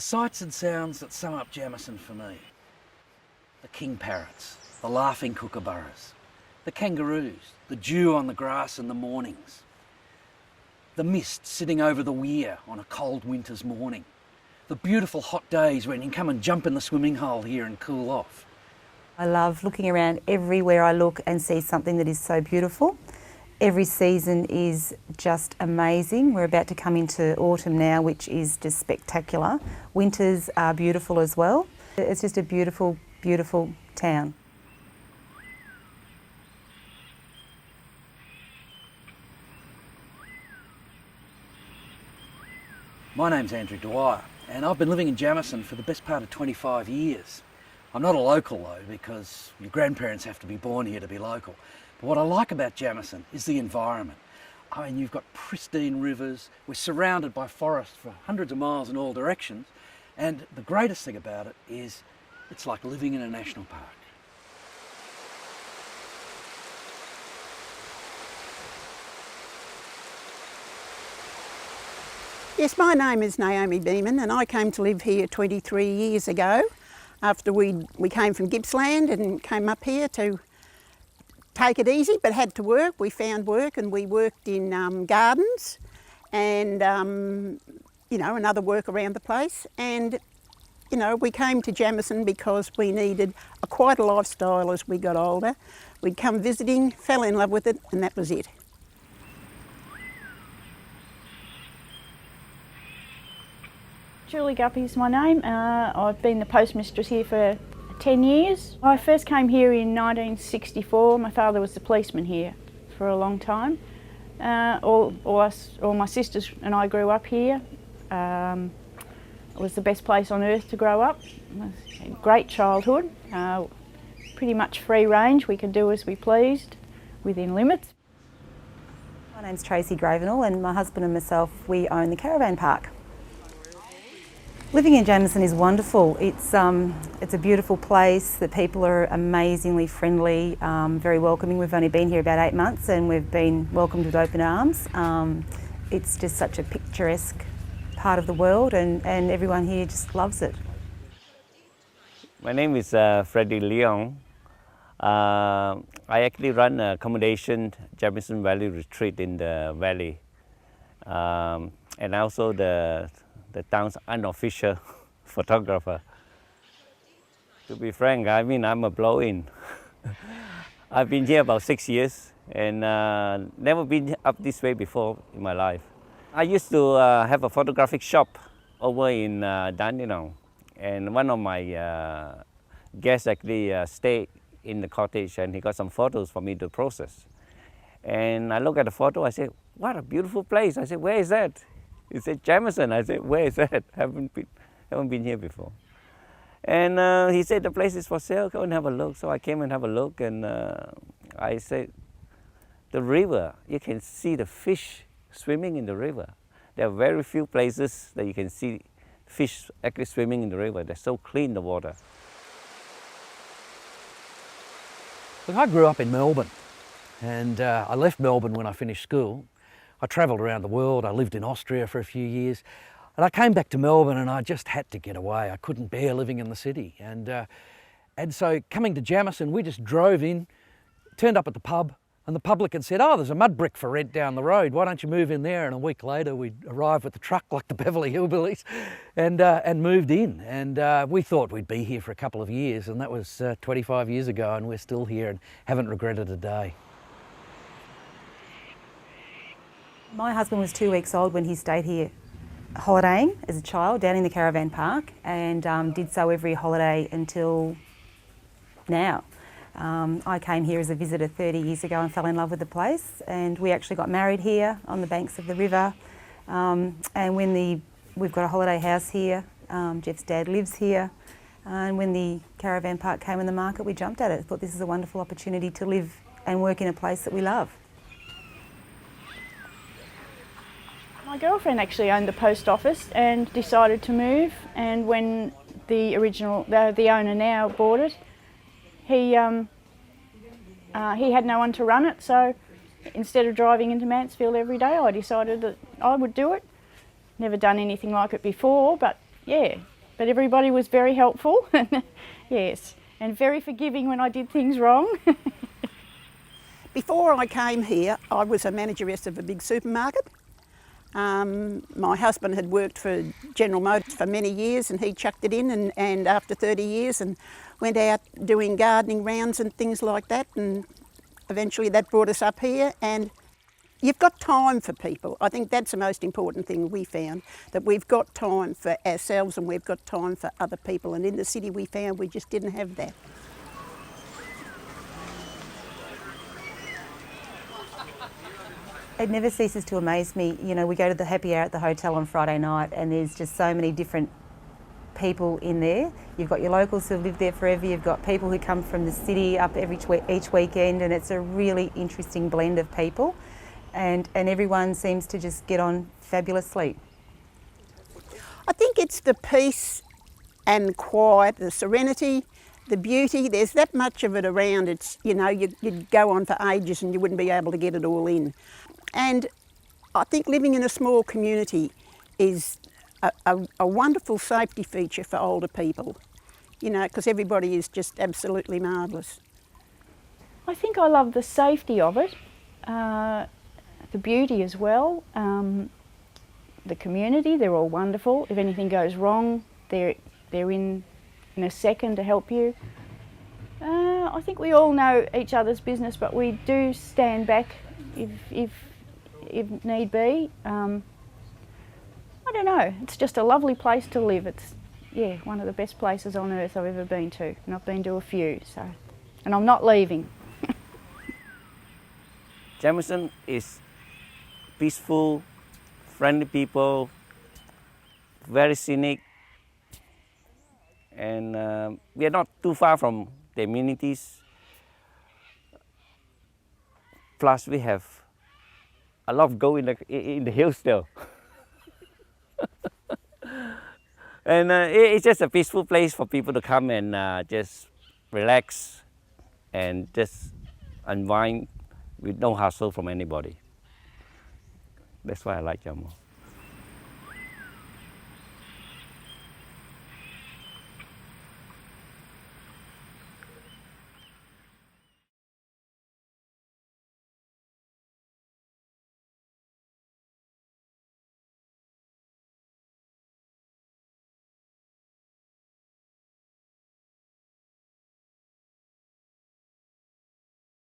The sights and sounds that sum up Jamieson for me. The king parrots, the laughing kookaburras, the kangaroos, the dew on the grass in the mornings, the mist sitting over the weir on a cold winter's morning, the beautiful hot days when you can come and jump in the swimming hole here and cool off. I love looking around everywhere I look and see something that is so beautiful. Every season is just amazing. We're about to come into autumn now, which is just spectacular. Winters are beautiful as well. It's just a beautiful, beautiful town. My name's Andrew Dwyer, and I've been living in Jamieson for the best part of 25 years. I'm not a local though, because your grandparents have to be born here to be local. But what I like about Jamieson is the environment. I mean, you've got pristine rivers, we're surrounded by forests for hundreds of miles in all directions, and the greatest thing about it is it's like living in a national park. Yes, my name is Naomi Beeman and I came to live here 23 years ago after we came from Gippsland and came up here to take it easy but had to work. We found work and we worked in gardens and you know, another work around the place, and you know, we came to Jamieson because we needed quite a lifestyle as we got older. We'd come visiting, fell in love with it, and that was it. Julie Guppy's my name. I've been the postmistress here for 10 years. I first came here in 1964. My father was the policeman here for a long time. All my sisters and I grew up here. It was the best place on earth to grow up. It was a great childhood, pretty much free range. We could do as we pleased within limits. My name's Tracy Gravenall and my husband and myself, we own the caravan park. Living in Jamieson is wonderful. It's a beautiful place. The people are amazingly friendly, very welcoming. We've only been here about 8 months and we've been welcomed with open arms. It's just such a picturesque part of the world and everyone here just loves it. My name is Freddie Leong. I actually run an accommodation Jamieson Valley Retreat in the valley, and also the town's unofficial photographer. To be frank, I mean, I'm a blow-in. I've been here about 6 years and never been up this way before in my life. I used to have a photographic shop over in Dandenong, and one of my guests actually stayed in the cottage and he got some photos for me to process. And I look at the photo, I said, what a beautiful place. I said, where is that? He said, Jamieson. I said, where is that? Haven't been here before. And he said, the place is for sale, go and have a look. So I came and have a look, and I said, the river, you can see the fish swimming in the river. There are very few places that you can see fish actually swimming in the river. They're so clean, the water. Look, I grew up in Melbourne, and I left Melbourne when I finished school. I travelled around the world. I lived in Austria for a few years. And I came back to Melbourne and I just had to get away. I couldn't bear living in the city. And so coming to Jamieson, we just drove in, turned up at the pub, and the publican said, oh, there's a mud brick for rent down the road. Why don't you move in there? And a week later, we'd arrived with the truck like the Beverly Hillbillies and moved in. And we thought we'd be here for a couple of years, and that was 25 years ago, and we're still here and haven't regretted a day. My husband was 2 weeks old when he stayed here holidaying as a child down in the caravan park, and did so every holiday until now. I came here as a visitor 30 years ago and fell in love with the place, and we actually got married here on the banks of the river. And when we've got a holiday house here, Jeff's dad lives here, and when the caravan park came in the market, we jumped at it. Thought this is a wonderful opportunity to live and work in a place that we love. My girlfriend actually owned the post office and decided to move, and when the owner now bought it, he had no one to run it, so instead of driving into Mansfield every day, I decided that I would do it. Never done anything like it before, but yeah, but everybody was very helpful. Yes, and very forgiving when I did things wrong. Before I came here, I was a manageress of a big supermarket. My husband had worked for General Motors for many years, and he chucked it in and after 30 years and went out doing gardening rounds and things like that, and eventually that brought us up here. And you've got time for people. I think that's the most important thing we found, that we've got time for ourselves and we've got time for other people, and in the city we found we just didn't have that. It never ceases to amaze me. You know, we go to the happy hour at the hotel on Friday night and there's just so many different people in there. You've got your locals who live there forever, you've got people who come from the city up each weekend, and it's a really interesting blend of people, and everyone seems to just get on fabulously. I think it's the peace and quiet, the serenity, the beauty. There's that much of it around. It's, you know, you'd go on for ages and you wouldn't be able to get it all in. And I think living in a small community is a wonderful safety feature for older people, you know, because everybody is just absolutely marvellous. I think I love the safety of it, the beauty as well, the community. They're all wonderful. If anything goes wrong, they're in a second to help you. I think we all know each other's business, but we do stand back if need be. I don't know, it's just a lovely place to live. It's, yeah, one of the best places on earth I've ever been to, and I've been to a few, so, and I'm not leaving. Jamieson is peaceful, friendly people, very scenic, and we are not too far from the amenities. Plus, we have a lot of gold in the hills still. And it's just a peaceful place for people to come and just relax and just unwind with no hassle from anybody. That's why I like Jammo.